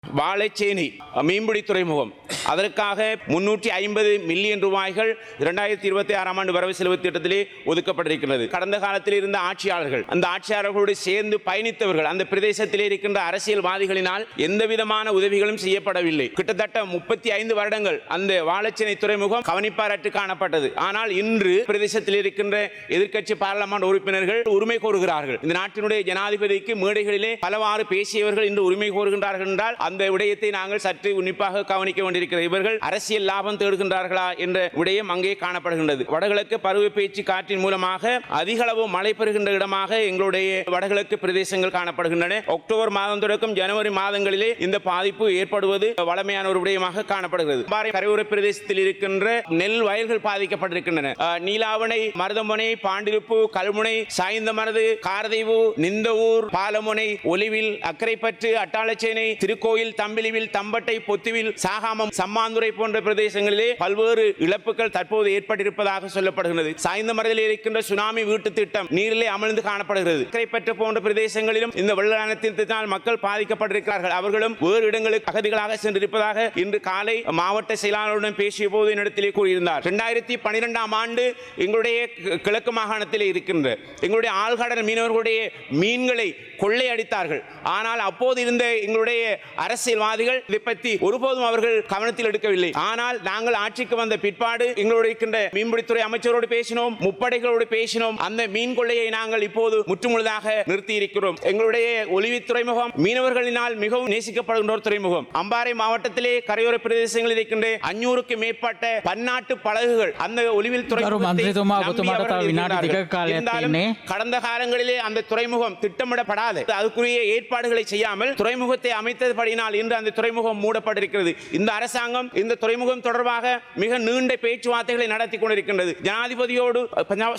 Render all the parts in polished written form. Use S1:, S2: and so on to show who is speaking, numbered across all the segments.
S1: வாழைச்சேனை மீன்பிடி துறைமுகம் அதற்காக 350 மில்லியன் ரூபாய்கள் 2026ஆம் ஆண்டு வரவு செலவு திட்டத்திலே ஒதுக்கப்பட்டிருக்கிறது. கடந்த காலத்தில் இருந்த ஆட்சியாளர்கள், அந்த ஆட்சியாளர்களோடு சேர்ந்து பயணித்தவர்கள், அந்த பிரதேசத்திலே இருக்கின்ற அரசியல்வாதிகளினால் எந்தவிதமான உதவிகளும் செய்யப்படவில்லை. கிட்டத்தட்ட 35 வருடங்கள் அந்த வாழைச்சேனை துறைமுகம் கவனிப்பாரற்று காணப்பட்டது. ஆனால் இன்று பிரதேசத்தில் இருக்கின்ற எதிர்க்கட்சி பாராளுமன்ற உறுப்பினர்கள் உரிமை கோருகிறார்கள். இந்த நாட்டினுடைய ஜனாதிபதிக்கு மேடைகளிலே பலவாறு பேசியவர்கள் இன்று உரிமை கோருகின்றார்கள் என்றால் அந்த விடயத்தை நாங்கள் சற்று உன்னிப்பாக கவனிக்க வேண்டியிருக்கிறது. இவர்கள் அரசியல் லாபம் தேடுகின்றார்களா என்ற விடயம் அங்கே காணப்படுகின்றது. வடகிழக்கு பருவ பேச்சு காற்றின் மூலமாக அதிக அளவு மழை பெறுகின்ற இடமாக எங்களுடைய வடகிழக்கு பிரதேசங்கள் காணப்படுகின்றன. அக்டோபர் மாதம் தொடக்கம் ஜனவரி மாதங்களிலே இந்த பாதிப்பு ஏற்படுவது வளமையான ஒரு விடயமாக காணப்படுகிறது. கரையோர பிரதேசத்தில் இருக்கின்ற நெல் வயல்கள் பாதிக்கப்பட்டிருக்கின்றன. நீலாவணை, மருதமுனை, பாண்டிருப்பு, கல்முனை, சாய்ந்தமருது, காரதீவு, நிந்தவூர், பாலமுனை, ஒலிவில், அக்கரைப்பற்று, அட்டாளச்சேனை, திருக்கோயில், தம்பிலிவில், தம்பட்டை, பொத்துவில், சாகாமம், சம்மாந்துறை போன்ற பிரதேசங்களிலே பல்வேறு இழப்புகள் தற்போது ஏற்பட்டிருப்பதாக சொல்லப்படுகிறது. சாய்ந்தமருதில் இருக்கின்ற சுனாமி வீட்டு திட்டம் நீரிலே அமிழ்ந்து காணப்படுகிறது. அக்கரைப்பற்று போன்ற பிரதேசங்களிலும் இந்த வெள்ளத்தினால் மக்கள் பாதிக்கப்பட்டிருக்கிறார்கள். அவர்களும் வேறு இடங்களுக்கு அகதிகளாக சென்றிருப்பதாக இன்று காலை மாவட்ட செயலாளருடன் பேசிய போது என்னிடத்திலே கூறியிருந்தார். 2012ஆம் ஆண்டு எங்களுடைய கிழக்கு மாகாணத்திலே இருக்கின்ற எங்களுடைய ஆழ்கடல் மீனவர்களுடைய மீன்களை கொள்ளையடித்தார்கள். ஆனால் அப்போது இருந்த எங்களுடைய அரசியல்வாதிகள் இதை பற்றி ஒருபோதும் அவர்கள் கவனத்தில் எடுக்கவில்லை. ஆனால் நாங்கள் ஆட்சிக்கு வந்த பிற்பாடு எங்களுடைய மீன்பிடித்துறை அமைச்சரோடு பேசினோம், முப்படைகளோடு பேசினோம். அந்த மீன் கொள்ளையை நாங்கள் இப்போது முற்றுமுழுதாக நிறுத்தி இருக்கிறோம். எங்களுடைய ஒலிவி துறைமுகம் மீனவர்களினால் மிகவும் நேசிக்கப்படுகின்ற ஒரு துறைமுகம். அம்பாறை மாவட்டத்திலே கரையோர பிரதேசங்களில் இருக்கின்ற 500க்கு மேற்பட்ட பன்னாட்டு படகுகள் அந்த ஒலிவில் கடந்த காலங்களிலே அந்த துறைமுகம் திட்டமிடப்படாது, அதுக்குரிய ஏற்பாடுகளை செய்யாமல் துறைமுகத்தை அமைத்தபடியினால் இன்று அந்த துறைமுகம் மூடப்பட்டிருக்கிறது. இந்த அரசாங்கம் இந்த துறைமுகம் தொடர்பாக மிக நீண்ட பேச்சுவார்த்தைகளை நடத்தி கொண்டிருக்கின்றது. ஜனாதிபதியோடு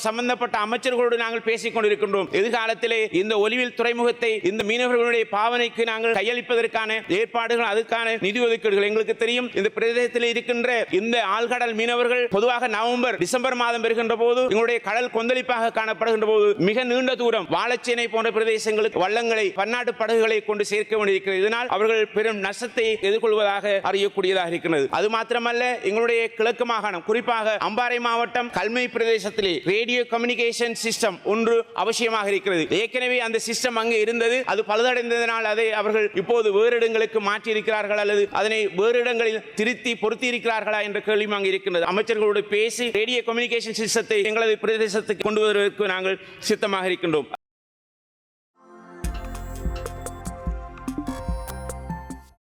S1: சம்பந்தப்பட்ட அமைச்சர்களோடு நாங்கள் பேசிக் கொண்டிருக்கின்றோம். எதிர்காலத்திலே இந்த ஒலிவில் துறைமுகத்தை இந்த மீனவர்களுடைய பாவனைக்கு நாங்கள் கையளிப்பதற்கான ஏற்பாடுகள், அதுக்கான நிதி ஒதுக்கீடுகள் எங்களுக்கு தெரியும். இந்த பிரதேசத்தில் இருக்கின்ற இந்த ஆழ்கடல் மீனவர்கள் பொதுவாக நவம்பர், டிசம்பர் மாதம் வருகின்ற போது எங்களுடைய கடல் கொந்தளிப்பாக காணப்படுகின்ற போது மிக நீண்ட தூரம் வாழைச்சேனை போன்ற பிரதேசங்களுக்கு வள்ளங்களை, பன்னாட்டு படகுகளை கொண்டு சேர்க்க வேண்டியிருக்கிறது. இதனால் அவர்கள் பெரும் நஷ்டத்தை எதிர்கொள்வதாக அறியக்கூடியதாக இருக்கிறது. அது மாத்திரமல்ல, எங்களுடைய கிழக்கு மாகாணம், குறிப்பாக அம்பாறை மாவட்டம் கல்மை பிரதேசத்திலே ரேடியோ கம்யூனிகேஷன் சிஸ்டம் ஒன்று அவசியமாக இருக்கிறது. ஏற்கனவே அந்த சிஸ்டம் அங்கே இருந்தது, அது பழுதடைந்ததனால் அதை அவர்கள் இப்போது வேறு இடங்களுக்கு மாற்றி இருக்கிறார்கள் அல்லது அதனை வேறு இடங்களில் திருத்தி பொருத்தி இருக்கிறார்களா என்ற கேள்வி அங்கே இருக்கின்றது. அமைச்சர்களோடு பேசி ரேடியோ கம்யூனிகேஷன் சிஸ்டத்தை எங்களது பிரதேசத்துக்கு கொண்டு வருவதற்கு நாங்கள் சித்தமாக இருக்கின்றோம்.